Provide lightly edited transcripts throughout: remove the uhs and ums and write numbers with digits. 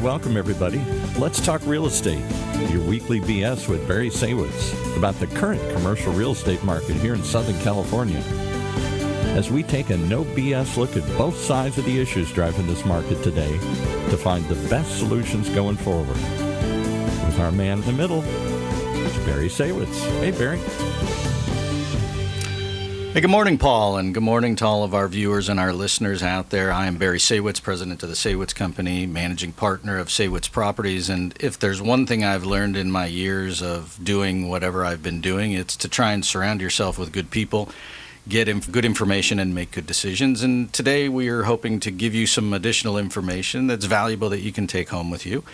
welcome everybody. Let's talk real estate. Your weekly BS with Barry Saywitz about the current commercial real estate market here in Southern California. As we take a no BS look at both sides of the issues driving this market today to find the best solutions going forward. With our man in the middle, it's Barry Saywitz. Hey, Barry. Hey, good morning, Paul, and good morning to all of our viewers and our listeners out there. I am Barry Saywitz, president of the Saywitz Company, managing partner of Saywitz Properties, and if there's one thing I've learned in my years of doing whatever I've been doing, it's to try and surround yourself with good people, get good information, and make good decisions. And today we are hoping to give you some additional information that's valuable that you can take home with you.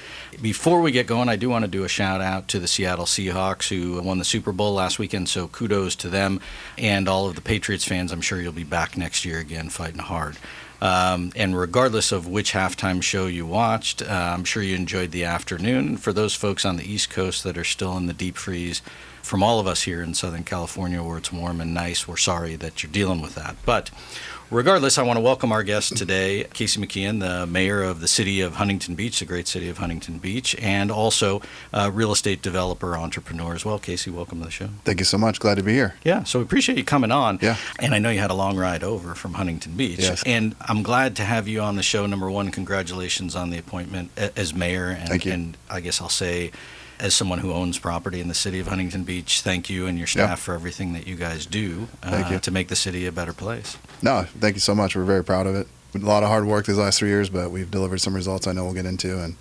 Before we get going, I do want to do a shout out to the Seattle Seahawks who won the Super Bowl last weekend, so kudos to them and all of the Patriots fans. I'm sure you'll be back next year again fighting hard. And regardless of which halftime show you watched, I'm sure you enjoyed the afternoon. For those folks on the East Coast that are still in the deep freeze, from all of us here in Southern California where it's warm and nice, we're sorry that you're dealing with that. But regardless, I want to welcome our guest today, Casey McKeon, the mayor of the city of Huntington Beach, the great city of Huntington Beach, and also a real estate developer, entrepreneur as well. Casey, welcome to the show. Thank you so much. Glad to be here. Yeah, so we appreciate you coming on. Yeah. And I know you had a long ride over from Huntington Beach. Yes. And I'm glad to have you on the show. Number one, congratulations on the appointment as mayor. And, Thank you. And I guess I'll say, as someone who owns property in the city of Huntington Beach, thank you and your staff for everything that you guys do to make the city a better place. No, thank you so much. We're very proud of it. A lot of hard work these last 3 years, but we've delivered some results I know we'll get into. And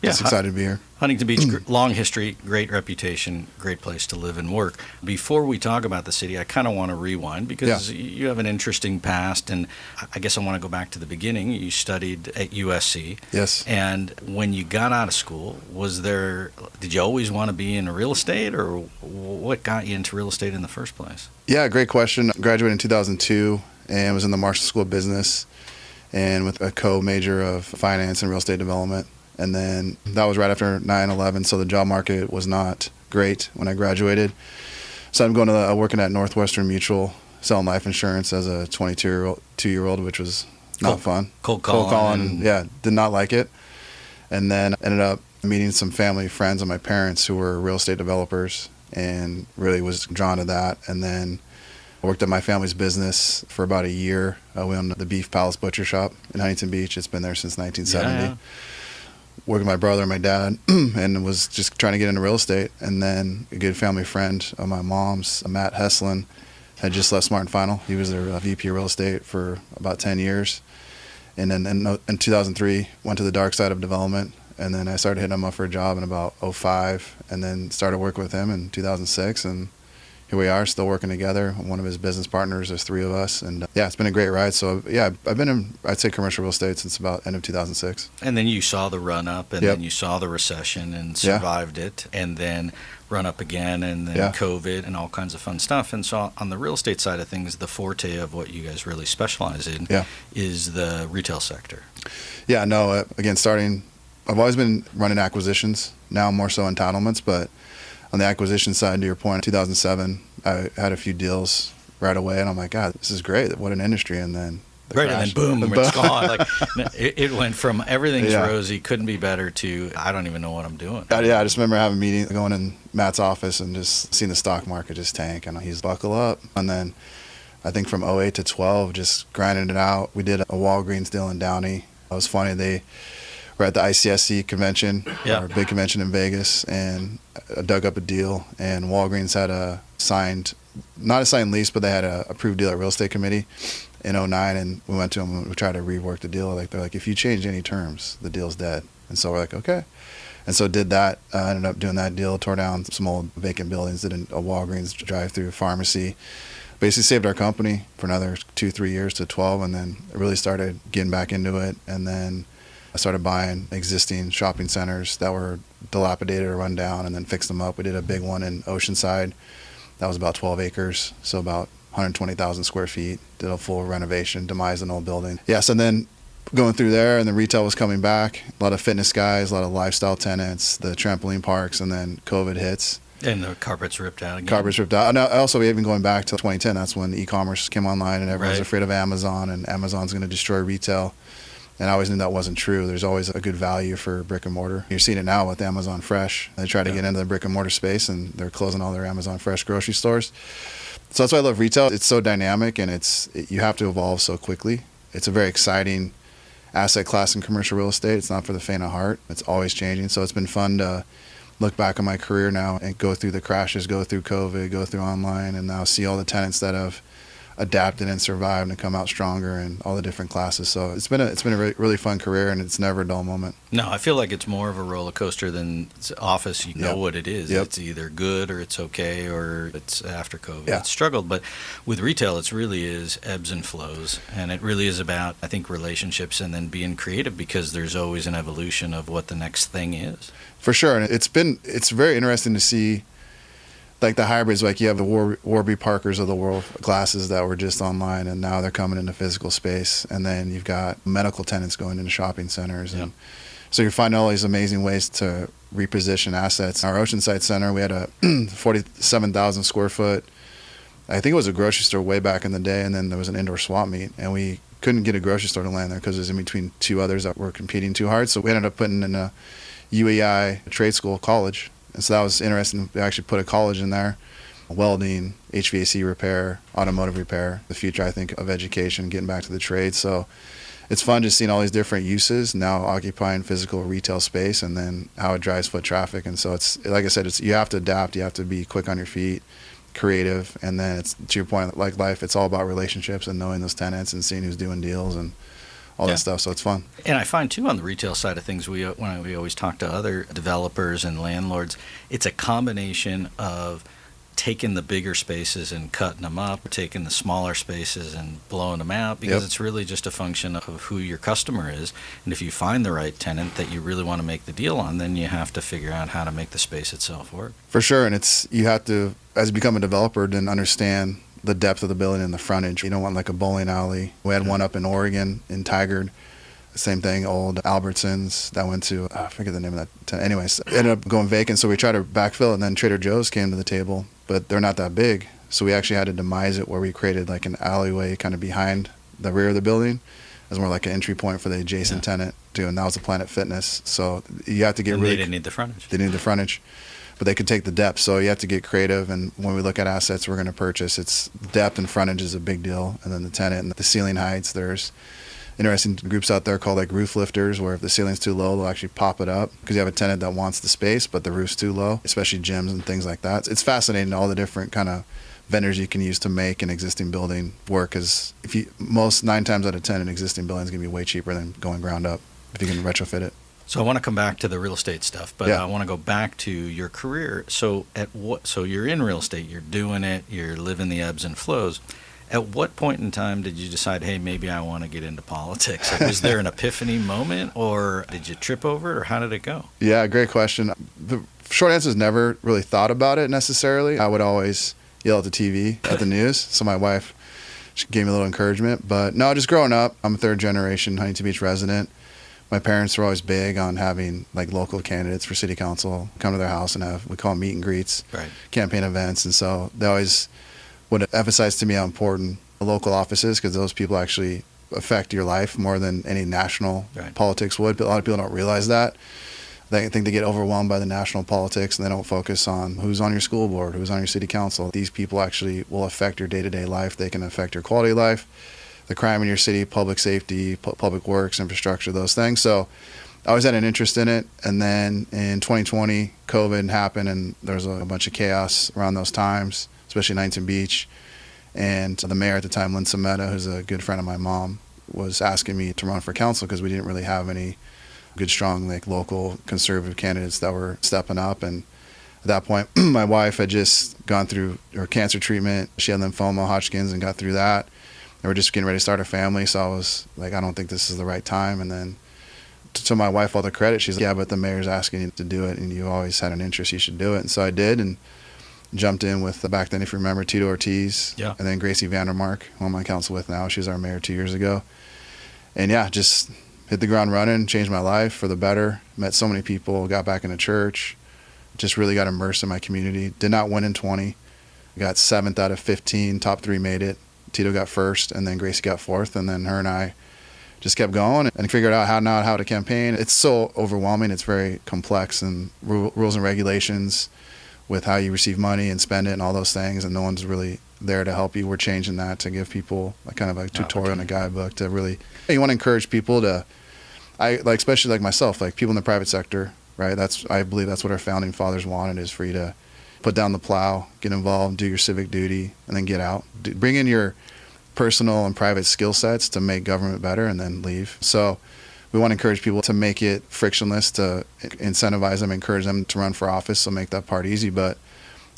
just excited to be here. Huntington Beach, long history, great reputation, great place to live and work. Before we talk about the city, I kind of want to rewind because you have an interesting past, and I guess I want to go back to the beginning. You studied at USC. Yes. And when you got out of school, did you always want to be in real estate, or what got you into real estate in the first place? Yeah, great question. I graduated in 2002 and was in the Marshall School of Business and with a co-major of finance and real estate development. And then that was right after 9/11, so the job market was not great when I graduated. So I'm going working at Northwestern Mutual, selling life insurance as a 22-year-old, which was not fun. Cold calling. Yeah, did not like it. And then ended up meeting some family friends of my parents who were real estate developers and really was drawn to that. And then I worked at my family's business for about a year. We owned the Beef Palace Butcher Shop in Huntington Beach. It's been there since 1970. Yeah. Working with my brother and my dad and was just trying to get into real estate. And then a good family friend of my mom's, Matt Heslin, had just left Smart & Final. He was their VP of real estate for about 10 years. And then in 2003, went to the dark side of development. And then I started hitting him up for a job in about 2005 and then started working with him in 2006. And here we are, still working together. One of his business partners, there's three of us. And it's been a great ride. So I've been in, I'd say, commercial real estate since about end of 2006. And then you saw the run up and then you saw the recession and survived it. And then run up again and then COVID and all kinds of fun stuff. And so on the real estate side of things, the forte of what you guys really specialize in is the retail sector. Yeah, no, again, I've always been running acquisitions, now more so entitlements, but on the acquisition side, to your point, in 2007, I had a few deals right away, and I'm like, God, this is great. What an industry. And then and then boom, it's gone. Like it went from everything's rosy, couldn't be better, to I don't even know what I'm doing. I just remember having a meeting, going in Matt's office and just seeing the stock market just tank, and he's buckle up. And then I think from 2008 to 12, just grinding it out. We did a Walgreens deal in Downey. It was funny. They were at the ICSC convention, our big convention in Vegas, and I dug up a deal, and Walgreens had not a signed lease, but they had a approved deal at real estate committee in 2009, and we went to them and we tried to rework the deal. They're like, if you change any terms, the deal's dead. And so we're like, okay. And so did that, ended up doing that deal, tore down some old vacant buildings, did a Walgreens drive-through pharmacy, basically saved our company for another 2-3 years to 12, and then really started getting back into it. And then I started buying existing shopping centers that were dilapidated or run down and then fixed them up. We did a big one in Oceanside. That was about 12 acres, so about 120,000 square feet. Did a full renovation, demised an old building. And then going through there, and the retail was coming back. A lot of fitness guys, a lot of lifestyle tenants, the trampoline parks, and then COVID hits. And the carpets ripped out again. And also, even going back to 2010, that's when e-commerce came online and everyone was afraid of Amazon, and Amazon's going to destroy retail. And I always knew that wasn't true. There's always a good value for brick and mortar. You're seeing it now with Amazon Fresh. They try to get into the brick and mortar space, and they're closing all their Amazon Fresh grocery stores. So that's why I love retail. It's so dynamic, and you have to evolve so quickly. It's a very exciting asset class in commercial real estate. It's not for the faint of heart. It's always changing. So it's been fun to look back on my career now and go through the crashes, go through COVID, go through online, and now see all the tenants that have adapted and survived and come out stronger in all the different classes. So it's been a really fun career, and it's never a dull moment. No, I feel like it's more of a roller coaster than office. You know what it is. It's either good or it's okay, or it's after COVID. It's struggled. But with retail, it really is ebbs and flows, and it really is about, I think, relationships and then being creative, because there's always an evolution of what the next thing is. For sure. And it's very interesting to see, like the hybrids, like you have the Warby Parkers of the world, glasses that were just online, and now they're coming into physical space. And then you've got medical tenants going into shopping centers. And so you're finding all these amazing ways to reposition assets. Our Oceanside Center, we had a 47,000 square foot, I think it was a grocery store way back in the day, and then there was an indoor swap meet, and we couldn't get a grocery store to land there because it was in between two others that were competing too hard. So we ended up putting in a UEI trade school college. And so that was interesting. We actually put a college in there, welding, HVAC repair, automotive repair, the future, I think, of education, getting back to the trade. So it's fun just seeing all these different uses now occupying physical retail space, and then how it drives foot traffic. And so it's, like I said, you have to adapt. You have to be quick on your feet, creative. And then it's, to your point, like life, it's all about relationships and knowing those tenants and seeing who's doing deals and all that stuff. So it's fun. And I find too, on the retail side of things, we always talk to other developers and landlords, it's a combination of taking the bigger spaces and cutting them up, or taking the smaller spaces and blowing them out, because it's really just a function of who your customer is. And if you find the right tenant that you really want to make the deal on, then you have to figure out how to make the space itself work. For sure. And you have to, as you become a developer, then understand the depth of the building and the frontage. You don't want like a bowling alley. We had one up in Oregon, in Tigard. Same thing, old Albertsons that went to, I forget the name of that. Anyways, it ended up going vacant, so we tried to backfill it, and then Trader Joe's came to the table, but they're not that big. So we actually had to demise it, where we created like an alleyway kind of behind the rear of the building. It was more like an entry point for the adjacent tenant too, and that was a Planet Fitness. So you have to get They didn't need the frontage. They needed the frontage, but they could take the depth. So you have to get creative. And when we look at assets we're going to purchase, it's depth and frontage is a big deal. And then the tenant and the ceiling heights. There's interesting groups out there called like roof lifters, where if the ceiling's too low, they'll actually pop it up because you have a tenant that wants the space, but the roof's too low, especially gyms and things like that. It's fascinating, all the different kind of vendors you can use to make an existing building work. Because most 9 times out of 10, an existing building is going to be way cheaper than going ground up if you can retrofit it. So I want to come back to the real estate stuff, but I want to go back to your career. So so you're in real estate, you're doing it, you're living the ebbs and flows. At what point in time did you decide, hey, maybe I want to get into politics? Like, was there an epiphany moment, or did you trip over it, or how did it go? Yeah, great question. The short answer is never really thought about it necessarily. I would always yell at the TV, at the news. So my wife, she gave me a little encouragement. But no, just growing up, I'm a 3rd generation Huntington Beach resident. My parents were always big on having like local candidates for city council come to their house and have, we call them meet and greets, campaign events. And so they always would emphasize to me how important the local offices, because those people actually affect your life more than any national politics would. But a lot of people don't realize that. They think they get overwhelmed by the national politics, and they don't focus on who's on your school board, who's on your city council. These people actually will affect your day-to-day life. They can affect your quality of life, the crime in your city, public safety, public works, infrastructure, those things. So I always had an interest in it. And then in 2020, COVID happened, and there was a bunch of chaos around those times, especially in Huntington Beach. And the mayor at the time, Lynn Sameta, who's a good friend of my mom, was asking me to run for council because we didn't really have any good, strong, like local conservative candidates that were stepping up. And at that point, my wife had just gone through her cancer treatment. She had lymphoma, Hodgkin's, and got through that. And we're just getting ready to start a family. So I was like, I don't think this is the right time. And then to my wife, all the credit, she's like, yeah, but the mayor's asking you to do it, and you always had an interest, you should do it. And so I did, and jumped in with, back then, if you remember, Tito Ortiz, and then Gracie Vandermark, who I'm on council with now. She was our mayor 2 years ago. And yeah, just hit the ground running, changed my life for the better, met so many people, got back into church, just really got immersed in my community. Did not win in 20, got 7th out of 15, top 3 made it. Tito got 1st, and then Gracie got 4th, and then her and I just kept going and figured out how to campaign. It's so overwhelming. It's very complex, and rules and regulations with how you receive money and spend it and all those things, and no one's really there to help you. We're changing that to give people a kind of a tutorial and a guidebook to really, you want to encourage people to, especially like myself, like people in the private sector, right? I believe that's what our founding fathers wanted, is for you to put down the plow, get involved, do your civic duty, and then get out. Bring in your personal and private skill sets to make government better, and then leave. So we want to encourage people to make it frictionless, to incentivize them, encourage them to run for office, so make that part easy. But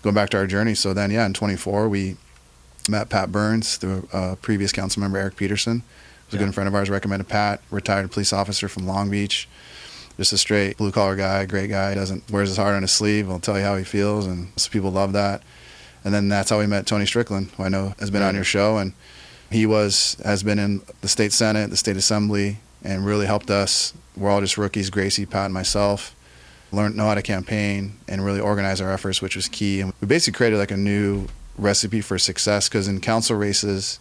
going back to our journey, so then, in 24, we met Pat Burns through a previous council member, Eric Peterson, who's a good friend of ours, recommended Pat, retired police officer from Long Beach, just a straight blue-collar guy, great guy, wears his heart on his sleeve, will tell you how he feels, and so people love that. And then that's how we met Tony Strickland, who I know has been on your show, and he has been in the state senate, the state assembly, and really helped us. We're all just rookies, Gracie, Pat, and myself, know how to campaign and really organize our efforts, which was key. And we basically created like a new recipe for success, because in council races,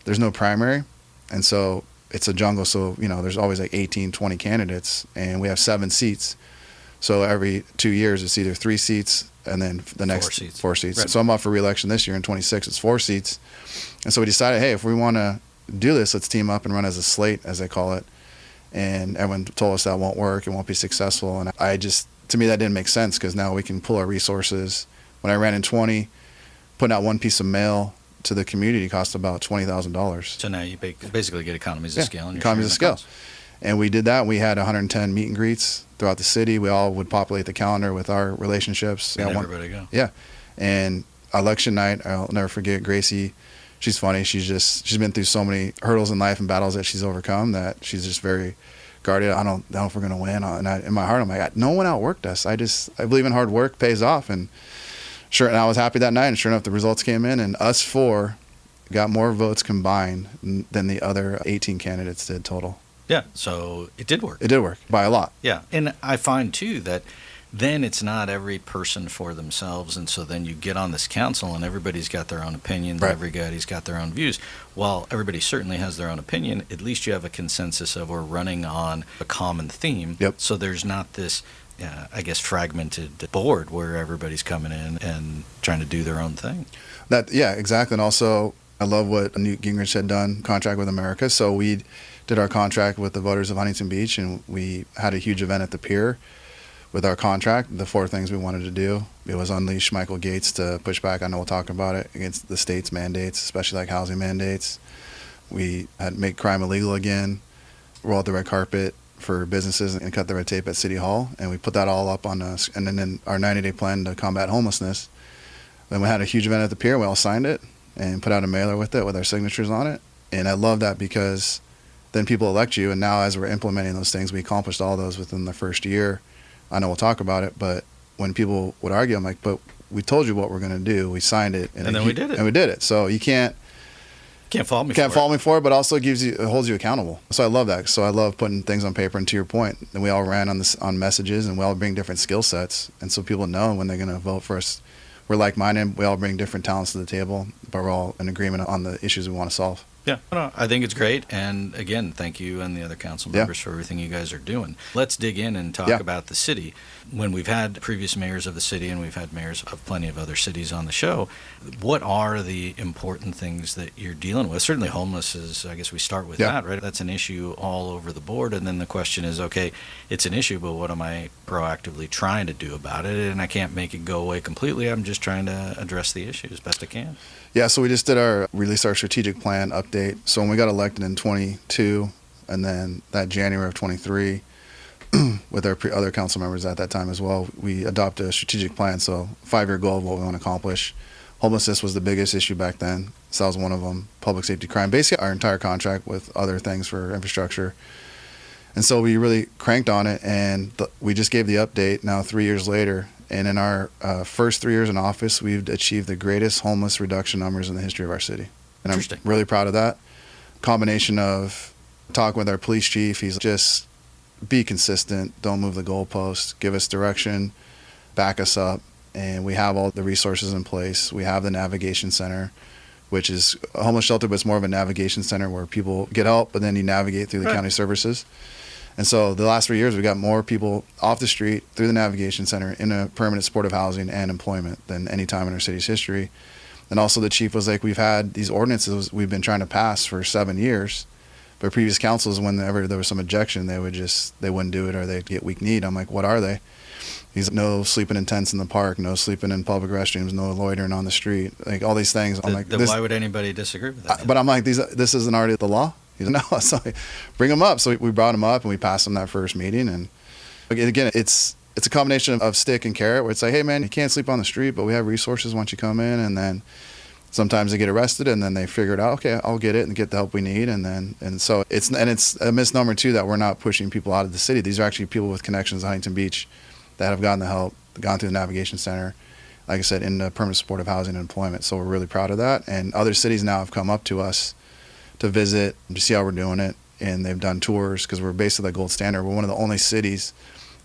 there's no primary, and so it's a jungle. So, there's always like 18, 20 candidates, and we have 7 seats. So every 2 years, it's either 3 seats and then the next 4 seats. Right. So I'm up for re-election this year in 26. It's 4 seats. And so we decided, hey, if we want to do this, let's team up and run as a slate, as they call it. And everyone told us that won't work, it won't be successful. And to me, that didn't make sense, because now we can pull our resources. When I ran in 20, putting out one piece of mail to the community cost about $20,000. So now you basically get economies of scale. Economies of scale. And we did that. We had 110 meet and greets throughout the city. We all would populate the calendar with our relationships. And everybody go. Yeah. And election night, I'll never forget Gracie. She's funny. She's been through so many hurdles in life and battles that she's overcome, that she's just very guarded. I don't know if we're going to win. And in my heart, I'm like, no one outworked us. I believe in hard work pays off. And I was happy that night. And sure enough, the results came in, and us 4 got more votes combined than the other 18 candidates did total. Yeah, so it did work. It did work by a lot. Yeah, and I find, too, that then it's not every person for themselves, and so then you get on this council and everybody's got their own opinions, right. Everybody's got their own views. While everybody certainly has their own opinion, at least you have a consensus of, we're running on a common theme. Yep. So there's not this, fragmented board where everybody's coming in and trying to do their own thing. Yeah, exactly. And also, I love what Newt Gingrich had done, contract with America. So we did our contract with the voters of Huntington Beach, and we had a huge event at the pier with our contract. The 4 things we wanted to do, it was unleash Michael Gates to push back, I know we'll talk about it, against the state's mandates, especially like housing mandates. We had make crime illegal again, roll out the red carpet for businesses and cut the red tape at City Hall. And we put that all up on us. And then our 90-day plan to combat homelessness. Then we had a huge event at the pier. We all signed it and put out a mailer with it with our signatures on it. And I love that, because then people elect you. And now as we're implementing those things, we accomplished all those within the first year. I know we'll talk about it, but when people would argue, I'm like, but we told you what we're going to do. We signed it. And then we did it. And we did it. So you can't fault me for it, but also it holds you accountable. So I love that. So I love putting things on paper. And to your point, and we all ran on messages, and we all bring different skill sets. And so people know when they're going to vote for us, we're like-minded. We all bring different talents to the table, but we're all in agreement on the issues we want to solve. Yeah, I think it's great. And again, thank you and the other council members for everything you guys are doing. Let's dig in and talk about the city. When we've had previous mayors of the city, and we've had mayors of plenty of other cities on the show, what are the important things that you're dealing with? Certainly homeless is, I guess we start with that, right? That's an issue all over the board. And then the question is, okay, it's an issue, but what am I proactively trying to do about it? And I can't make it go away completely. I'm just trying to address the issue as best I can. Yeah, so we just released our strategic plan update. So when we got elected in 22, and then that January of 23, with our other council members at that time as well, we adopted a strategic plan. So 5-year goal of what we want to accomplish. Homelessness was the biggest issue back then. So that was one of them. Public safety crime. Basically, our entire contract with other things for infrastructure. And so we really cranked on it, and we just gave the update now 3 years later. And in our first 3 years in office, we've achieved the greatest homeless reduction numbers in the history of our city. And I'm really proud of that. Combination of talking with our police chief, he's just be consistent, don't move the goalposts, give us direction, back us up. And we have all the resources in place. We have the navigation center. which is a homeless shelter, but it's more of a navigation center where people get help, but then you navigate through the county services. And so the last 3 years, we got more people off the street through the navigation center in a permanent supportive housing and employment than any time in our city's history. And also the chief was like, we've had these ordinances we've been trying to pass for 7 years, but previous councils, whenever there was some objection, they wouldn't do it, or they'd get weak need. I'm like, what are they? He's like, no sleeping in tents in the park, no sleeping in public restrooms, no loitering on the street, like all these things. I'm like, why would anybody disagree with that? But I'm like, this isn't already the law. He's like, no. So bring them up. So we brought him up and we passed him that first meeting. And again, it's a combination of stick and carrot, where it's like, hey man, you can't sleep on the street, but we have resources once you come in. And then sometimes they get arrested, and then they figure it out. Okay, I'll get it and get the help we need. And so it's a misnomer too that we're not pushing people out of the city. These are actually people with connections to Huntington Beach that have gotten the help, gone through the navigation center, like I said, in the permanent supportive housing and employment. So we're really proud of that. And other cities now have come up to us to visit, to see how we're doing it. And they've done tours, because we're basically the gold standard. We're one of the only cities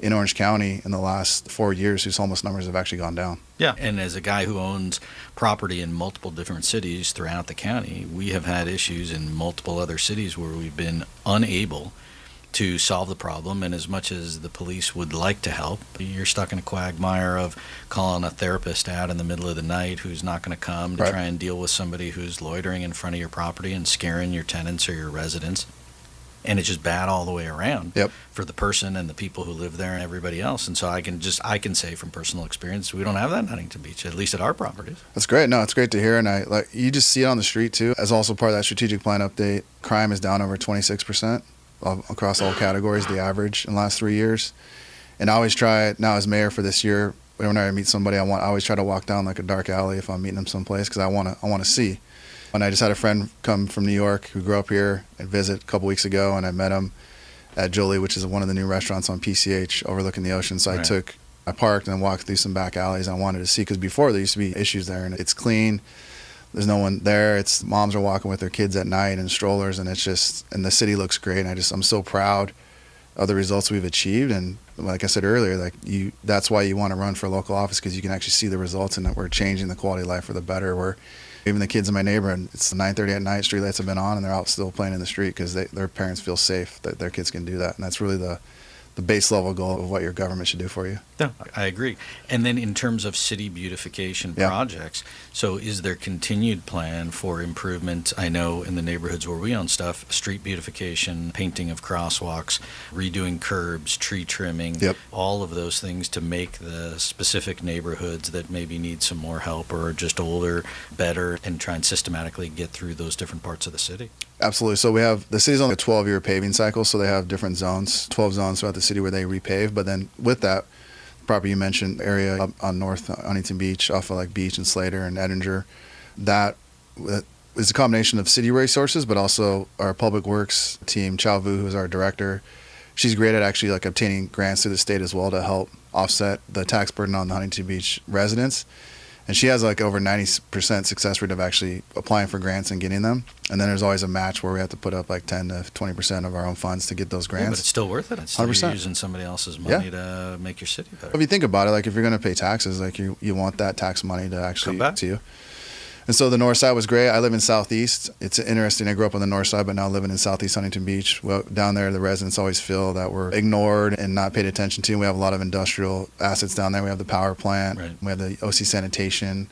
in Orange County in the last 4 years whose homeless numbers have actually gone down. Yeah, and as a guy who owns property in multiple different cities throughout the county, we have had issues in multiple other cities where we've been unable to solve the problem. And as much as the police would like to help, you're stuck in a quagmire of calling a therapist out in the middle of the night who's not going to come to try and deal with somebody who's loitering in front of your property and scaring your tenants or your residents. And it's just bad all the way around for the person and the people who live there and everybody else. And so I can say from personal experience, we don't have that in Huntington Beach, at least at our properties. That's great. No, it's great to hear. And you just see it on the street too. As also part of that strategic plan update, crime is down over 26% across all categories, the average in the last 3 years. And I always try now as mayor for this year, whenever I meet somebody, I always try to walk down like a dark alley if I'm meeting them someplace, because I want to see. And I just had a friend come from New York who grew up here and visit a couple weeks ago, and I met him at Jolie, which is one of the new restaurants on PCH overlooking the ocean. So I parked and walked through some back alleys. I wanted to see, because before there used to be issues there, and it's clean. There's no one there. Moms are walking with their kids at night in strollers, and and the city looks great. And I'm so proud of the results we've achieved. And like I said earlier, that's why you want to run for local office, because you can actually see the results, and that we're changing the quality of life for the better. Where even the kids in my neighborhood, it's 9:30 at night, streetlights have been on, and they're out still playing in the street because their parents feel safe that their kids can do that. And that's really the base level goal of what your government should do for you. Yeah, I agree. And then in terms of city beautification projects, so is there continued plan for improvement? I know in the neighborhoods where we own stuff, street beautification, painting of crosswalks, redoing curbs, tree trimming, all of those things to make the specific neighborhoods that maybe need some more help or are just older better, and try and systematically get through those different parts of the city. Absolutely. So the city's on a 12-year paving cycle, so they have different zones, 12 zones throughout the city where they repave. But then with that, the property you mentioned, area up on North Huntington Beach, off of like Beach and Slater and Edinger, that is a combination of city resources, but also our public works team, Chow Vu, who's our director. She's great at actually obtaining grants through the state as well to help offset the tax burden on the Huntington Beach residents. And she has over 90% success rate of actually applying for grants and getting them. And then there's always a match where we have to put up 10 to 20% of our own funds to get those grants. Yeah, but it's still worth it. It's still 100%. Using somebody else's money to make your city better. If you think about it, if you're going to pay taxes, you want that tax money to actually come back to you. And so the north side was great. I live in southeast. It's interesting. I grew up on the north side, but now living in southeast Huntington Beach. Well, down there, the residents always feel that we're ignored and not paid attention to. We have a lot of industrial assets down there. We have the power plant. Right. We have the OC sanitation.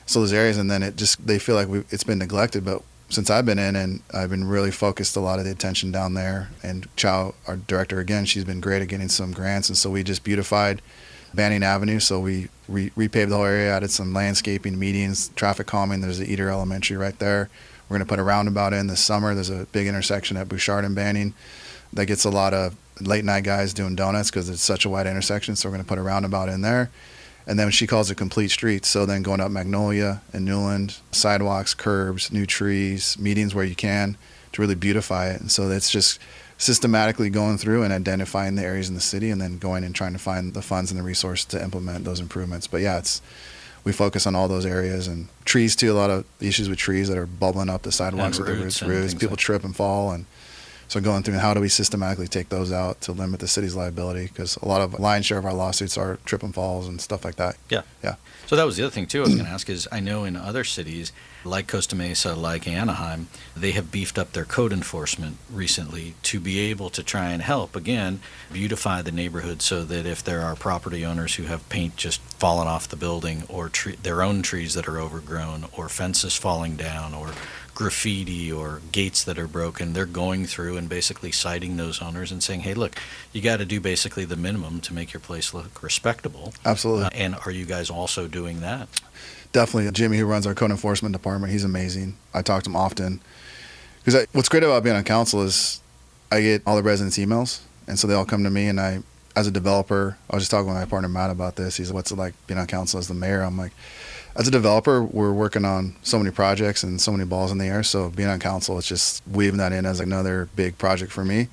So those areas, and then they feel like it's been neglected. But since I've been in, and I've been really focused a lot of the attention down there. And Chow, our director, again, she's been great at getting some grants. And so we just beautified Banning Avenue, so we repaved the whole area, added some landscaping, medians, traffic calming. There's the Eder Elementary right there. We're going to put a roundabout in this summer. There's a big intersection at Bouchard and Banning that gets a lot of late night guys doing donuts because it's such a wide intersection, so we're going to put a roundabout in there. And then she calls it complete streets, so then going up Magnolia and Newland, sidewalks, curbs, new trees, medians where you can to really beautify it. And so it's just systematically going through and identifying the areas in the city and then going and trying to find the funds and the resources to implement those improvements. But we focus on all those areas, and trees too, a lot of issues with trees that are bubbling up the sidewalks with the roots. People trip and fall, and So going through how do we systematically take those out to limit the city's liability, because a lot of lion's share of our lawsuits are trip and falls and stuff like that. Yeah. Yeah. So that was the other thing, too, I was going to ask is I know in other cities, like Costa Mesa, like Anaheim, they have beefed up their code enforcement recently to be able to try and help, again, beautify the neighborhood so that if there are property owners who have paint just fallen off the building or their own trees that are overgrown or fences falling down or graffiti or gates that are broken, they're going through and basically citing those owners and saying, hey, look, you got to do basically the minimum to make your place look respectable. Absolutely. And are you guys also doing that? Definitely. Jimmy, who runs our code enforcement department, he's amazing. I talk to him often. Because what's great about being on council is I get all the residents' emails, and so they all come to me, and I, as a developer, I was just talking with my partner Matt about this. He's like, what's it like being on council as the mayor? I'm like, as a developer, we're working on so many projects and so many balls in the air, so being on council, it's just weaving that in as another big project for me.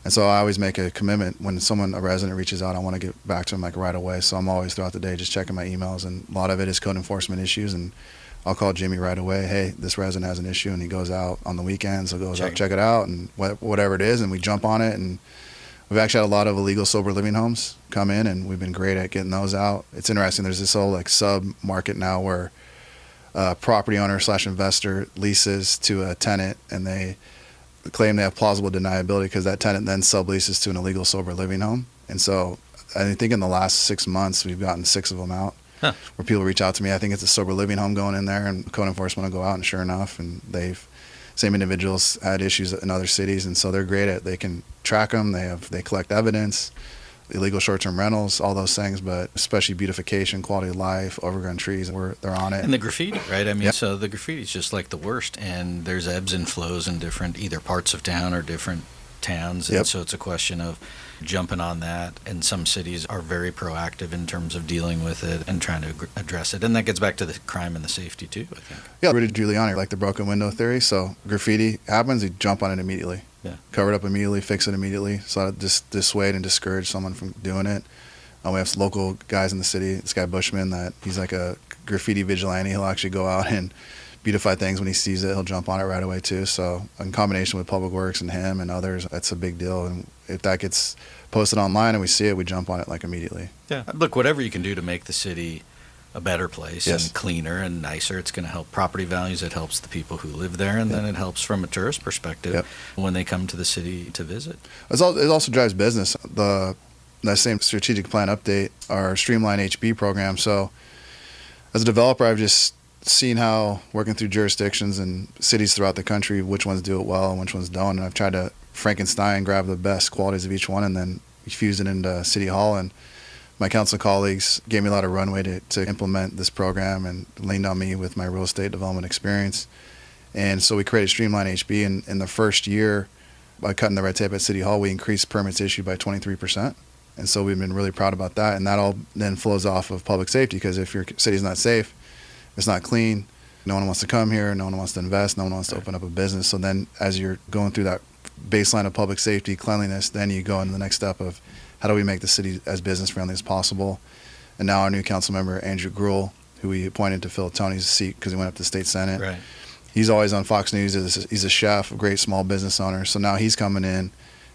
And so I always make a commitment when a resident reaches out, I want to get back to them like right away. So I'm always throughout the day just checking my emails, and a lot of it is code enforcement issues, and I'll call Jimmy right away. Hey, this resident has an issue, and he goes out on the weekends. So goes out, check it out, and whatever it is, and we jump on it. And we've actually had a lot of illegal sober living homes come in, and we've been great at getting those out. It's interesting. There's this whole like sub market now where property owner / investor leases to a tenant, and they claim they have plausible deniability because that tenant then subleases to an illegal sober living home. And so I think in the last 6 months, we've gotten 6 of them out. Huh. Where people reach out to me. I think it's a sober living home going in there, and code enforcement will go out, and sure enough, and same individuals had issues in other cities, and so they're great at, they can track them, they collect evidence, illegal short-term rentals, all those things, but especially beautification, quality of life, overgrown trees, they're on it. And the graffiti, right? I mean, So the graffiti is just like the worst, and there's ebbs and flows in different either parts of town or different towns, and so it's a question of jumping on that, and some cities are very proactive in terms of dealing with it and trying to address it, and that gets back to the crime and the safety too, I think. Yeah, Rudy Giuliani, like the broken window theory, so graffiti happens, you jump on it immediately. Yeah. Cover it up immediately, fix it immediately, so that just dissuade and discourage someone from doing it. We have some local guys in the city, this guy Bushman, that he's like a graffiti vigilante. He'll actually go out and beautify things when he sees it. He'll jump on it right away too. So in combination with Public Works and him and others, that's a big deal. And if that gets posted online and we see it, we jump on it like immediately. Yeah. Look, whatever you can do to make the city a better place and cleaner and nicer, it's going to help property values. It helps the people who live there, and then it helps from a tourist perspective when they come to the city to visit. It also drives business. That same strategic plan update, our Streamline HB program. So as a developer, I've just seen how working through jurisdictions and cities throughout the country, which ones do it well and which ones don't. And I've tried to Frankenstein, grab the best qualities of each one, and then fuse it into City Hall. And my council colleagues gave me a lot of runway to implement this program and leaned on me with my real estate development experience. And so we created Streamline HB. And in the first year, by cutting the red tape at City Hall, we increased permits issued by 23%. And so we've been really proud about that. And that all then flows off of public safety, because if your city's not safe, it's not clean, no one wants to come here, no one wants to invest, no one wants to open up a business. So then as you're going through that baseline of public safety, cleanliness, then you go into the next step of how do we make the city as business friendly as possible. And now our new council member, Andrew Gruhl, who we appointed to fill Tony's seat because he went up to the state senate. Right. He's always on Fox News. He's a chef, a great small business owner. So now he's coming in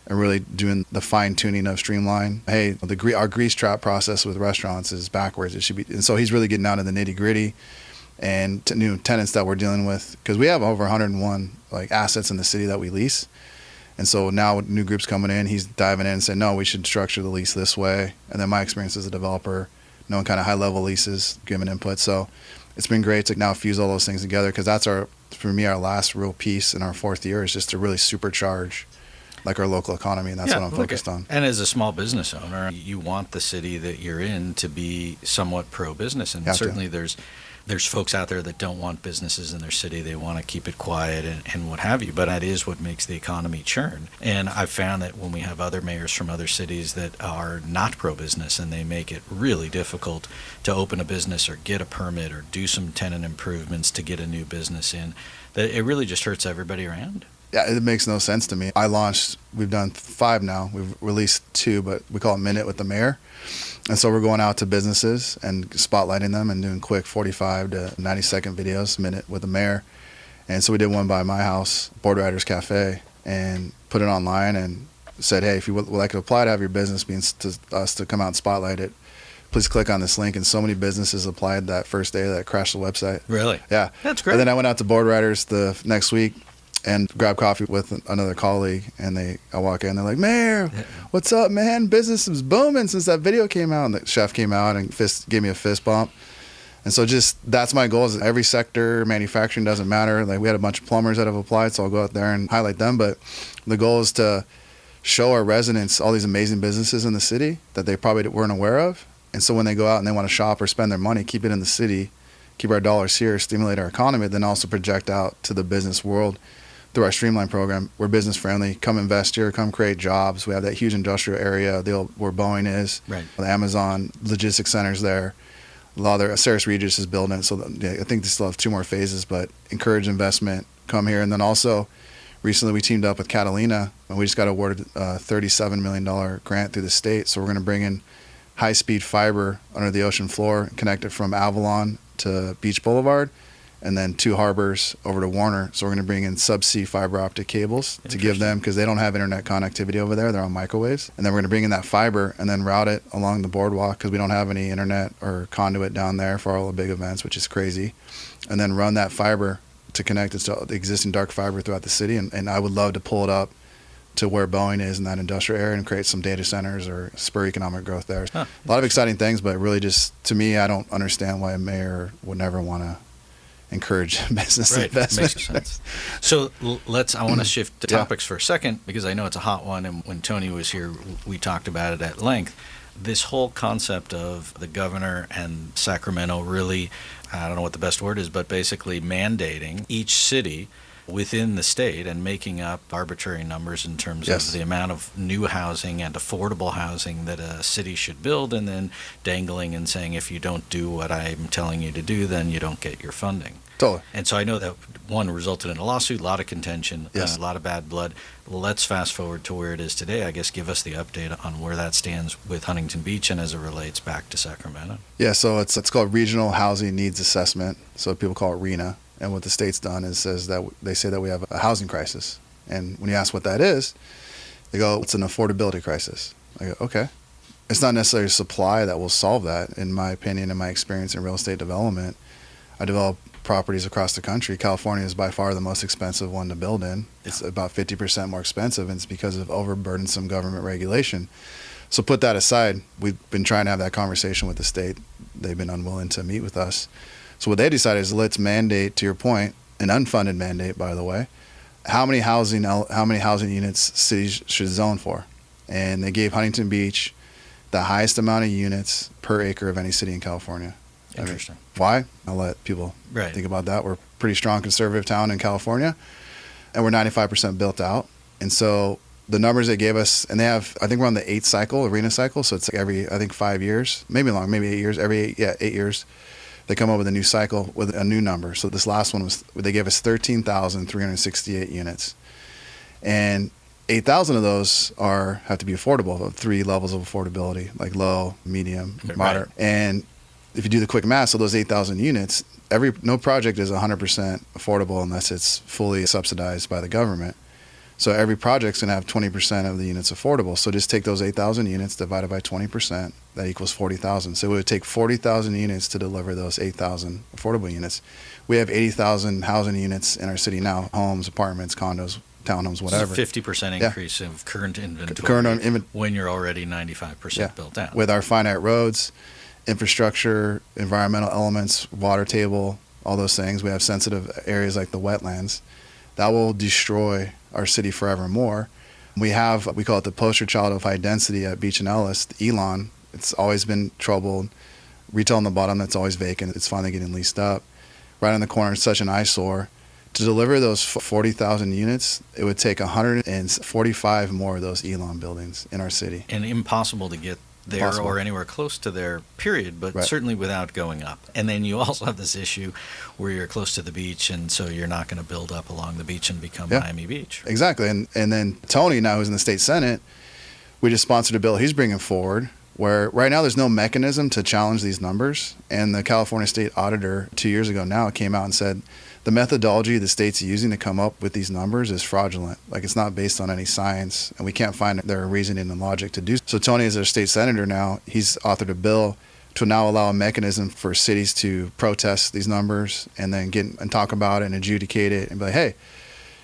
and really doing the fine tuning of Streamline. Hey, our grease trap process with restaurants is backwards. It should be, and so he's really getting down to the nitty gritty. And new tenants that we're dealing with, because we have over 101 like assets in the city that we lease, and so now with new groups coming in, he's diving in and saying, no, we should structure the lease this way. And then my experience as a developer, knowing kind of high level leases, giving input. So it's been great to now fuse all those things together, because that's for me our last real piece in our 4th year is just to really supercharge like our local economy, and that's what I'm focused on. And as a small business owner, you want the city that you're in to be somewhat pro-business, and certainly there's folks out there that don't want businesses in their city. They want to keep it quiet and what have you, but that is what makes the economy churn. And I've found that when we have other mayors from other cities that are not pro-business, and they make it really difficult to open a business or get a permit or do some tenant improvements to get a new business in, that it really just hurts everybody around. Yeah, it makes no sense to me. We've done 5 now. We've released 2, but we call it Minute with the Mayor. And so we're going out to businesses and spotlighting them and doing quick 45 to 90-second videos, Minute with the Mayor. And so we did one by my house, Board Riders Cafe. and put it online and said, hey, if you would like to apply to have your business to come out and spotlight it, please click on this link. And so many businesses applied that first day that it crashed the website. Really? Yeah. That's great. And then I went out to board riders the next week and grabbed coffee with another colleague. And I walk in, they're like, Mayor, what's up, man? Business is booming since that video came out. And the chef came out and gave me a fist bump. And so just that's my goal, is every sector, manufacturing doesn't matter. Like we had a bunch of plumbers that have applied, so I'll go out there and highlight them. But the goal is to show our residents all these amazing businesses in the city that they probably weren't aware of. And so when they go out and they want to shop or spend their money, keep it in the city, keep our dollars here, stimulate our economy, then also project out to the business world through our Streamline program. We're business friendly. Come invest here, come create jobs. We have that huge industrial area where Boeing is, right. The Amazon logistics centers there. A lot of their Ceres Regis is building it. So I think they still have 2 more phases, but encourage investment, come here. And then also recently we teamed up with Catalina and we just got awarded a $37 million grant through the state. So we're going to bring in high-speed fiber under the ocean floor and connect it from Avalon to Beach Boulevard and then 2 harbors over to Warner. So we're going to bring in subsea fiber optic cables to give them, because they don't have internet connectivity over there. They're on microwaves. And then we're going to bring in that fiber and then route it along the boardwalk, because we don't have any internet or conduit down there for all the big events, which is crazy. And then run that fiber to connect it to the existing dark fiber throughout the city. And I would love to pull it up to where Boeing is in that industrial area and create some data centers or spur economic growth there. A lot of exciting things, but really just, to me, I don't understand why a mayor would never want to encourage business investment. Makes sense. So I want to shift the topics for a second, because I know it's a hot one, and when Tony was here, we talked about it at length. This whole concept of the governor and Sacramento really, I don't know what the best word is, but basically mandating each city within the state and making up arbitrary numbers in terms of the amount of new housing and affordable housing that a city should build, and then dangling and saying, if you don't do what I'm telling you to do, then you don't get your funding. Totally. And so I know that one resulted in a lawsuit, a lot of contention, a lot of bad blood. Let's fast forward to where it is today. I guess give us the update on where that stands with Huntington Beach and as it relates back to Sacramento. Yeah, so it's called Regional Housing Needs Assessment. So people call it RHNA. And what the state's done is they say that we have a housing crisis. And when you ask what that is, they go, it's an affordability crisis. I go, okay. It's not necessarily supply that will solve that, in my opinion, in my experience in real estate development. I develop properties across the country. California is by far the most expensive one to build in. It's about 50% more expensive, and it's because of overburdensome government regulation. So put that aside, we've been trying to have that conversation with the state. They've been unwilling to meet with us. So what they decided is, let's mandate, to your point, an unfunded mandate, by the way, how many housing units cities should zone for. And they gave Huntington Beach the highest amount of units per acre of any city in California. Interesting. Why? I'll let people think about that. We're a pretty strong conservative town in California, and we're 95% built out. And so the numbers they gave us, and they have, I think we're on the 8th cycle, RHNA cycle, so it's like every, I think 5 years, maybe 8 years, 8 years. They come up with a new cycle with a new number. So this last one they gave us 13,368 units. And 8,000 of those have to be affordable, 3 levels of affordability, like low, medium, moderate. Right. And if you do the quick math, so those 8,000 units, no project is 100% affordable unless it's fully subsidized by the government. So every project's going to have 20% of the units affordable. So just take those 8,000 units divided by 20%. That equals 40,000. So it would take 40,000 units to deliver those 8,000 affordable units. We have 80,000 housing units in our city now: homes, apartments, condos, townhomes, whatever. It's a 50% increase of current inventory when you're already 95% built out. With our finite roads, infrastructure, environmental elements, water table, all those things. We have sensitive areas like the wetlands. That will destroy our city forevermore. We call it the poster child of high density at Beach and Ellis, the Elon. It's always been troubled. Retail on the bottom that's always vacant. It's finally getting leased up. Right on the corner, it's such an eyesore. To deliver those 40,000 units, it would take 145 more of those Elon buildings in our city. And impossible to get there or anywhere close to there, period, but certainly without going up. And then you also have this issue where you're close to the beach, and so you're not going to build up along the beach and become Miami Beach. Exactly. And then Tony, now who's in the state Senate, we just sponsored a bill he's bringing forward where right now there's no mechanism to challenge these numbers. And the California State Auditor 2 years ago now came out and said the methodology the state's using to come up with these numbers is fraudulent. Like, it's not based on any science, and we can't find their reasoning and logic to do so. Tony, as our state senator now, he's authored a bill to now allow a mechanism for cities to protest these numbers and then get and talk about it and adjudicate it and be like, hey,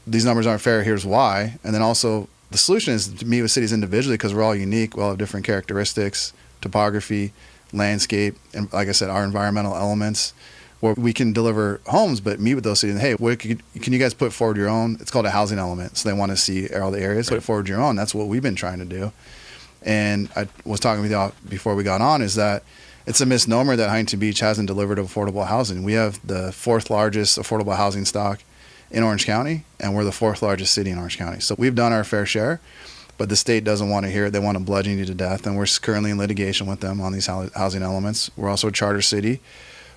these numbers aren't fair, here's why. And then also the solution is to meet with cities individually, because we're all unique, we all have different characteristics, topography, landscape, and like I said, our environmental elements, where we can deliver homes, but meet with those cities and, hey, can you guys put forward your own? It's called a housing element. So they want to see all the areas, put forward your own. That's what we've been trying to do. And I was talking with y'all before we got on, is that it's a misnomer that Huntington Beach hasn't delivered affordable housing. We have the 4th largest affordable housing stock in Orange County, and we're the 4th largest city in Orange County. So we've done our fair share, but the state doesn't want to hear it. They want to bludgeon you to death, and we're currently in litigation with them on these housing elements. We're also a charter city,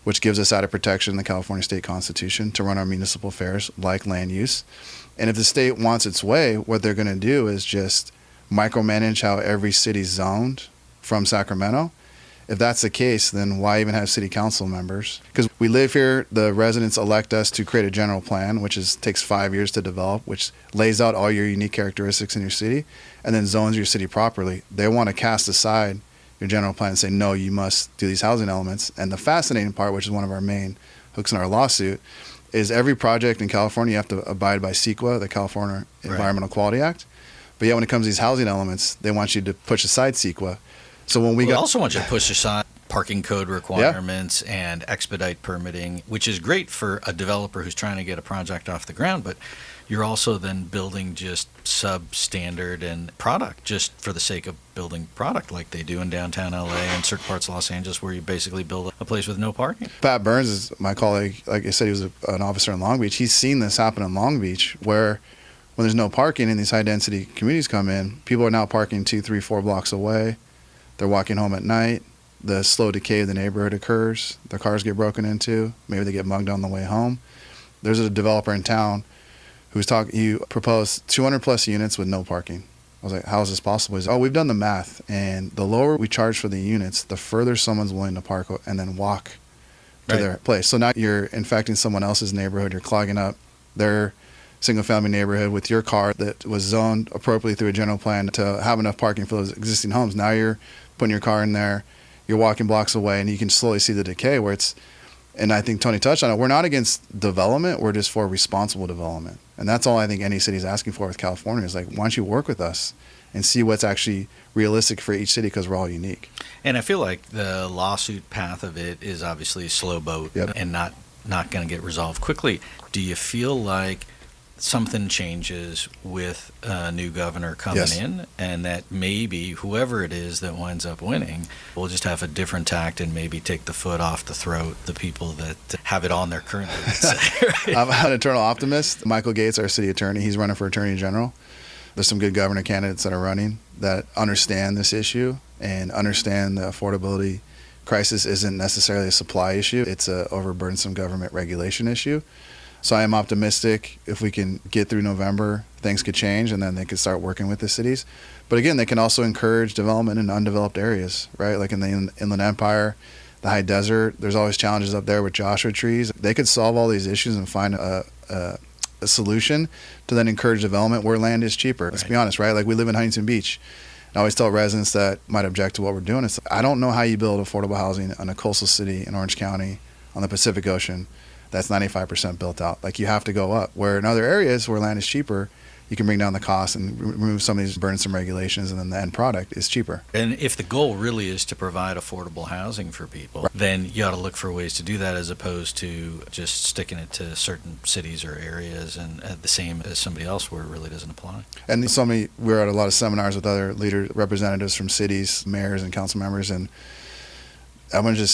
which gives us added protection in the California State Constitution to run our municipal affairs like land use. And if the state wants its way, what they're going to do is just micromanage how every city's zoned from Sacramento. If that's the case, then why even have city council members? Because we live here, the residents elect us to create a general plan, which takes 5 years to develop, which lays out all your unique characteristics in your city and then zones your city properly. They want to cast aside your general plan and say, no, you must do these housing elements. And the fascinating part, which is one of our main hooks in our lawsuit, is every project in California, you have to abide by CEQA, the California Environmental Quality Act. But yet when it comes to these housing elements, they want you to push aside CEQA. So when we also want you to push aside parking code requirements and expedite permitting, which is great for a developer who's trying to get a project off the ground, but you're also then building just substandard and product just for the sake of building product, like they do in downtown LA and certain parts of Los Angeles, where you basically build a place with no parking. Pat Burns is my colleague. Like I said, he was an officer in Long Beach. He's seen this happen in Long Beach, where when there's no parking and these high density communities come in, people are now parking 2, 3, 4 blocks away. They're walking home at night. The slow decay of the neighborhood occurs. Their cars get broken into. Maybe they get mugged on the way home. There's a developer in town he proposed 200 plus units with no parking. I was like, how is this possible? He's like, we've done the math, and the lower we charge for the units, the further someone's willing to park and then walk to their place. So now you're infecting someone else's neighborhood. You're clogging up their single-family neighborhood with your car that was zoned appropriately through a general plan to have enough parking for those existing homes. Now you're putting your car in there, you're walking blocks away, and you can slowly see the decay where it's, and I think Tony touched on it, we're not against development, we're just for responsible development. And that's all I think any city is asking for with California is like, why don't you work with us and see what's actually realistic for each city, because we're all unique. And I feel like the lawsuit path of it is obviously a slow boat and not going to get resolved quickly. Do you feel like something changes with a new governor coming in, and that maybe whoever it is that winds up winning will just have a different tact and maybe take the foot off the throat the people that have it on their currently? Right? I'm an eternal optimist. Michael Gates, our city attorney, he's running for attorney general. There's some good governor candidates that are running that understand this issue and understand the affordability crisis isn't necessarily a supply issue. It's a overburdensome government regulation issue. So I am optimistic if we can get through November, things could change, and then they could start working with the cities. But again, they can also encourage development in undeveloped areas, right? Like in the Inland Empire, the high desert, there's always challenges up there with Joshua trees. They could solve all these issues and find a solution to then encourage development where land is cheaper. Let's be honest, right? Like we live in Huntington Beach. I always tell residents that might object to what we're doing. It's, I don't know how you build affordable housing in a coastal city in Orange County on the Pacific Ocean that's 95% built out. Like you have to go up. Where in other areas where land is cheaper, you can bring down the cost and remove some of these burdensome regulations, and then the end product is cheaper. And if the goal really is to provide affordable housing for people, then you ought to look for ways to do that as opposed to just sticking it to certain cities or areas and the same as somebody else where it really doesn't apply. And we're at a lot of seminars with other leaders, representatives from cities, mayors and council members, and everyone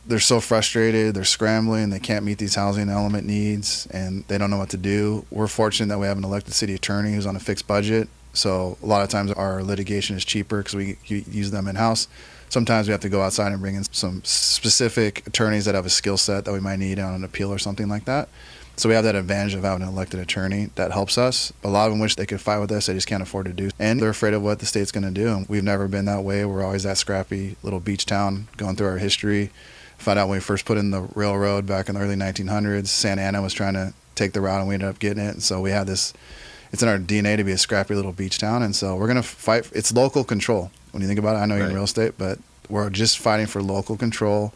they're so frustrated, they're scrambling, they can't meet these housing element needs, and they don't know what to do. We're fortunate that we have an elected city attorney who's on a fixed budget, so a lot of times our litigation is cheaper because we use them in-house. sometimes we have to go outside and bring in some specific attorneys that have a skill set that we might need on an appeal or something like that. So we have that advantage of having an elected attorney that helps us. A lot of them wish they could fight with us. They just can't afford to do. And they're afraid of what the state's going to do. And we've never been that way. We're always that scrappy little beach town going through our history. Found out when we first put in the railroad back in the early 1900s, Santa Ana was trying to take the route and we ended up getting it. And so we had this, it's in our DNA to be a scrappy little beach town. And so we're going to fight. It's local control. When you think about it, I know you're in real estate, but we're just fighting for local control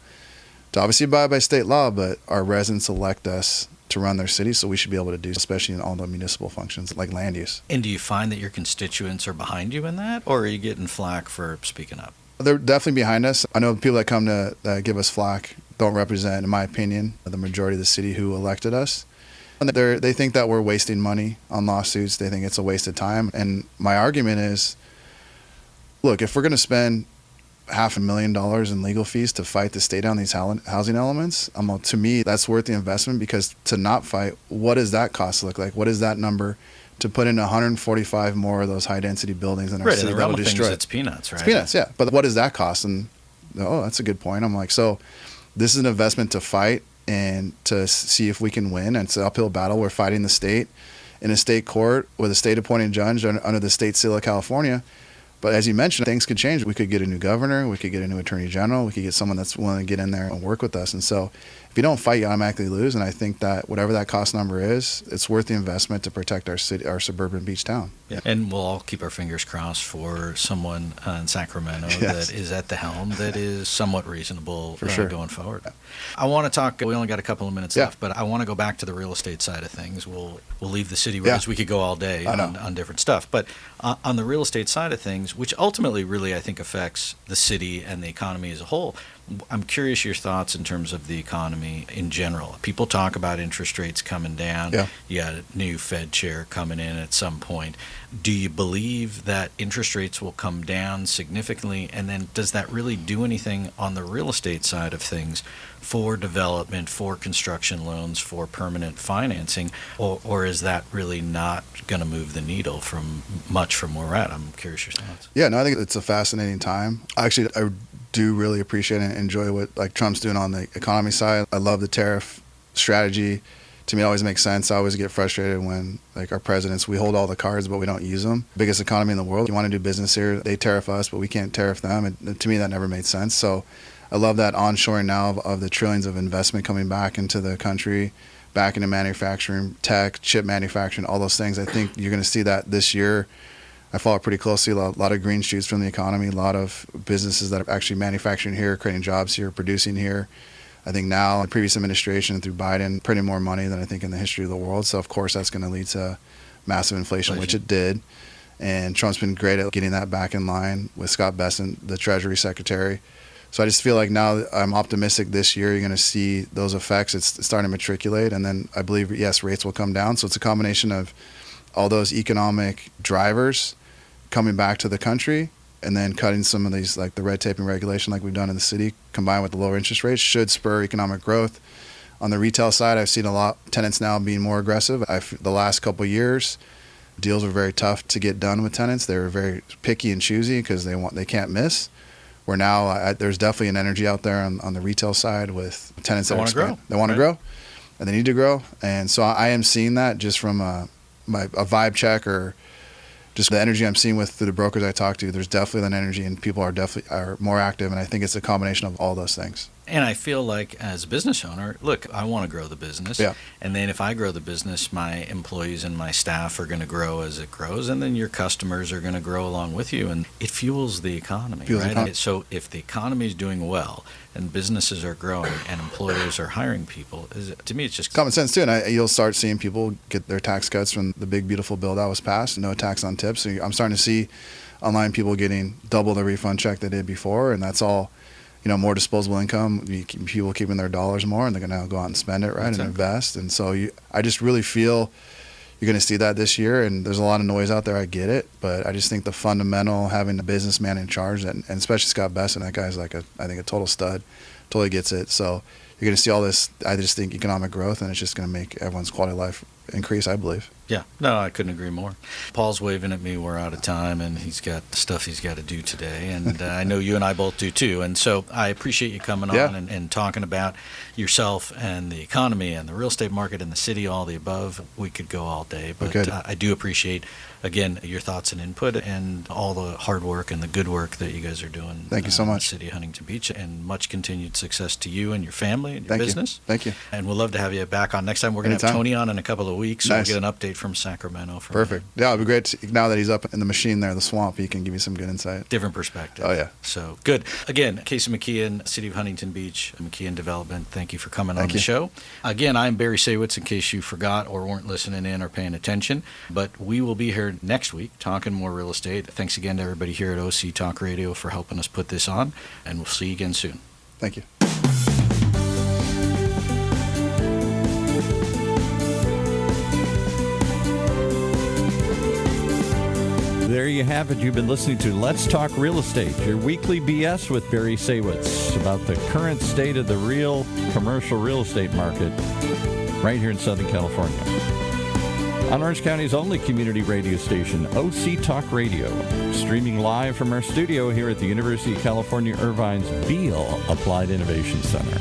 to obviously abide by state law, but our residents elect us to run their city, so we should be able to do, especially in all the municipal functions like land use. And do you find that your constituents are behind you in that, or are you getting flack for speaking up? They're definitely behind us. I know the people that come to give us flack don't represent, in my opinion, the majority of the city who elected us. And they think that we're wasting money on lawsuits. They think it's a waste of time. And my argument is, look, if we're going to spend $500,000 in legal fees to fight to stay down these housing elements, to me, that's worth the investment, because to not fight, what does that cost look like? What is that number to put in 145 more of those high-density buildings in our city that will destroy? It's peanuts, right? It's peanuts, yeah. But what does that cost? And, that's a good point. I'm like, so this is an investment to fight and to see if we can win. And it's an uphill battle. We're fighting the state in a state court with a state-appointed judge under the state seal of California. But as you mentioned, things could change. We could get a new governor. We could get a new attorney general. We could get someone that's willing to get in there and work with us. And so if you don't fight, you automatically lose. And I think that whatever that cost number is, it's worth the investment to protect our city, our suburban beach town. Yeah. And we'll all keep our fingers crossed for someone in Sacramento that is at the helm that is somewhat reasonable for sure going forward. Yeah. I want to talk, we only got a couple of minutes left, but I want to go back to the real estate side of things. We'll leave the city roads. We could go all day on different stuff. But on the real estate side of things, which ultimately really I think affects the city and the economy as a whole, I'm curious your thoughts in terms of the economy in general. People talk about interest rates coming down. Yeah. You got a new Fed chair coming in at some point. Do you believe that interest rates will come down significantly? And then does that really do anything on the real estate side of things for development, for construction loans, for permanent financing? Or is that really not going to move the needle from where we're at? I'm curious your thoughts. Yeah, no, I think it's a fascinating time. Actually, I do really appreciate and enjoy what Trump's doing on the economy side. I love the tariff strategy. To me, it always makes sense. I always get frustrated when our presidents, we hold all the cards, but we don't use them. Biggest economy in the world. You want to do business here, they tariff us, but we can't tariff them. And to me, that never made sense. So I love that onshoring now of the trillions of investment coming back into the country, back into manufacturing, tech, chip manufacturing, all those things. I think you're going to see that this year. I follow it pretty closely. A lot of green shoots from the economy, a lot of businesses that are actually manufacturing here, creating jobs here, producing here. I think now, the previous administration through Biden, printing more money than I think in the history of the world. So, of course, that's going to lead to massive inflation, which it did. And Trump's been great at getting that back in line with Scott Bessent, the Treasury Secretary. So I just feel like now I'm optimistic this year you're going to see those effects. It's starting to matriculate. And then I believe, yes, rates will come down. So it's a combination of all those economic drivers coming back to the country, and then cutting some of these, like the red tape and regulation like we've done in the city, combined with the lower interest rates, should spur economic growth. On the retail side, I've seen a lot of tenants now being more aggressive. The last couple of years, deals were very tough to get done with tenants. They were very picky and choosy because they can't miss. Where now there's definitely an energy out there on the retail side with tenants that want to grow. They want to grow, and they need to grow. And so I am seeing that just from a vibe check, or just the energy I'm seeing through the brokers I talk to. There's definitely that energy, and people are more active. And I think it's a combination of all those things. And I feel like as a business owner, look, I want to grow the business. Yeah. And then if I grow the business, my employees and my staff are going to grow as it grows. And then your customers are going to grow along with you. And it fuels the economy, right? So if the economy is doing well and businesses are growing and employers are hiring people, to me, it's just common sense too. And you'll start seeing people get their tax cuts from the big, beautiful bill that was passed, no tax on tips. So I'm starting to see online people getting double the refund check they did before. And that's all, more disposable income, people keeping their dollars more, and they're going to go out and spend it, right, and invest. And so I just really feel you're going to see that this year. And there's a lot of noise out there. I get it. But I just think the fundamental, having the businessman in charge, and especially Scott Bessent, that guy's I think a total stud, totally gets it. So you're going to see all this, I just think, economic growth, and it's just going to make everyone's quality of life increase, I believe. Yeah, no, I couldn't agree more. Paul's waving at me. We're out of time, and he's got stuff he's got to do today. And I know you and I both do, too. And so I appreciate you coming on and talking about yourself and the economy and the real estate market and the city, all the above. We could go all day. But I do appreciate, again, your thoughts and input and all the hard work and the good work that you guys are doing. Thank you so much. In the city of Huntington Beach. And much continued success to you and your family and your business. Thank you. And we'll love to have you back on next time. We're going to have Tony on in a couple of weeks. So Nice. we'll get an update from Sacramento. Perfect. Yeah, it'd be great now that he's up in the machine there, the swamp. He can give you some good insight. Different perspective. Oh, yeah. So good. Again, Casey McKeon, City of Huntington Beach, McKeon Development, thank you for coming on the show. Again, I'm Barry Saywitz, in case you forgot or weren't listening in or paying attention. But we will be here next week talking more real estate. Thanks again to everybody here at OC Talk Radio for helping us put this on. And we'll see you again soon. Thank you. There you have it. You've been listening to Let's Talk Real Estate, your weekly BS with Barry Saywitz about the current state of the real commercial real estate market right here in Southern California. On Orange County's only community radio station, OC Talk Radio, streaming live from our studio here at the University of California Irvine's Beale Applied Innovation Center.